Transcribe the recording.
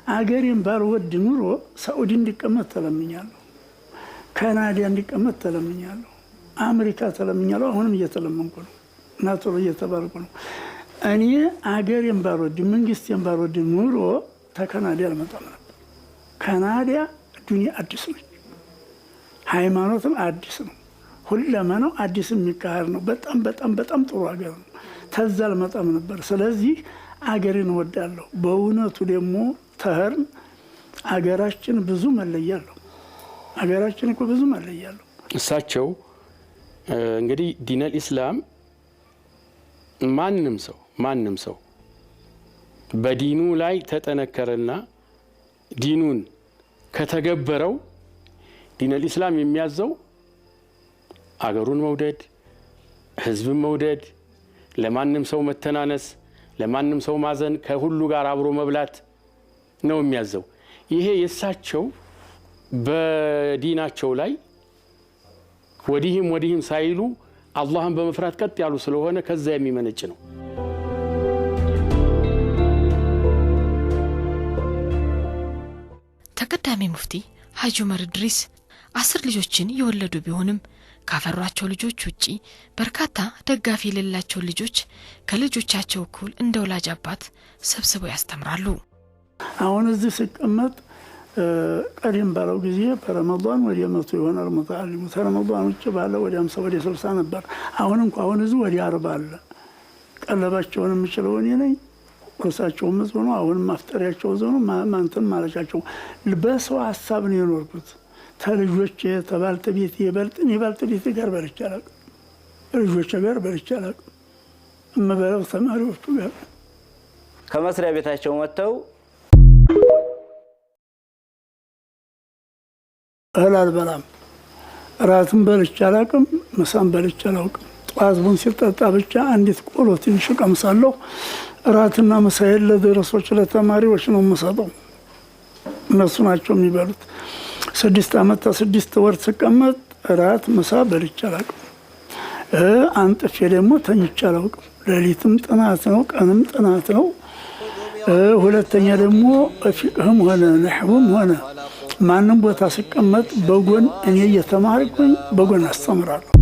አገሬን ባልወድ ኑሮ ሳኡዲ እንዲቀመጥ ተለምኛለሁ፣ ካናዳ እንዲቀመጥ ተለምኛለሁ፣ አሜሪካ ተለምኛለሁ። አሁንም እየተለመንኩ ነው እና ቶሎ እየተባልኩ ነው። እኔ አገሬን ባልወድ መንግስቴን ባልወድ ኑሮ ተካናዳ አልመጣም ነበር። ካናዳ ዱንያ አዲስ ነች፣ ሃይማኖትም አዲስ ነው፣ ሁለመናው አዲስ የሚካሄድ ነው። በጣም በጣም በጣም ጥሩ ሀገር ነው። ተዛ አልመጣም ነበር። ስለዚህ አገሬን እወዳለሁ። በእውነቱ ደግሞ ተህርን አገራችን ብዙ መለያለሁ። አገራችን እኮ ብዙ መለያለሁ። እሳቸው እንግዲህ ዲነል ኢስላም ማንም ሰው በዲኑ ላይ ተጠነከረና ዲኑን ከተገበረው ዲነል ኢስላም የሚያዘው አገሩን መውደድ፣ ህዝብን መውደድ፣ ለማንም ሰው መተናነስ፣ ለማንም ሰው ማዘን፣ ከሁሉ ጋር አብሮ መብላት ነው የሚያዘው። ይሄ የሳቸው በዲናቸው ላይ ወዲህም ሳይሉ አላህን በመፍራት ቀጥ ያሉ ስለሆነ ከዛ የሚመነጭ ነው። ተቀዳሚ ሙፍቲ ሐጂ ዑመር ኢድሪስ 10 ልጆችን የወለዱ ቢሆንም ካፈሯቸው ልጆች ውጪ በርካታ ደጋፊ የሌላቸው ልጆች ከልጆቻቸው እኩል እንደ ወላጅ አባት ሰብስበው ያስተምራሉ። አሁን እዚህ ሲቀመጥ ቀደም ባለው ጊዜ በረመዳን ወደ 100 ይሆናል ሙተዓሊሙ። ረመዳን ውጭ ባለ ወደ 50 ወደ 60 ነበር። አሁን እዚህ ወደ 40 አለ። ቀለባቸውን የምችለው እኔ ነኝ። ቁርሳቸው ምጽው ነው። አሁን ማፍጠሪያቸው ዘው ነው። ማንተን ማለቻቸው በሰው ሐሳብ ነው የኖርኩት። ተልጆች ተባልተቤት ይበልጥን ይባልተቤት ጋር በልቻለሁ፣ ልጆች ጋር በልቻለሁ፣ እመበለው ተማሪዎቹ ጋር ከመስሪያ ቤታቸው መተው እህል በላም ራትም በልቻለሁ፣ ምሳም በልቻለሁ። ጧት ቡን ሲጠጣ ብቻ አንዲት ቆሎ ትንሽ ቀምሳለሁ። ራትና ምሳዬን ለደረሶች ለተማሪዎች ነው የምሰጠው። እነሱ ናቸው የሚበሉት። 6 ዓመት 6 ወር ተቀመጥ ራት ምሳ በልቻለሁ። አንጥፌ ደግሞ ተኝቻለሁ። ሌሊትም ጥናት ነው፣ ቀንም ጥናት ነው። ሁለተኛ ደግሞ ፊቅህም ሆነ ነህውም ሆነ ማንም ቦታ ሲቀመጥ በጎን እኔ እየተማርኩኝ በጎን አስተምራለሁ።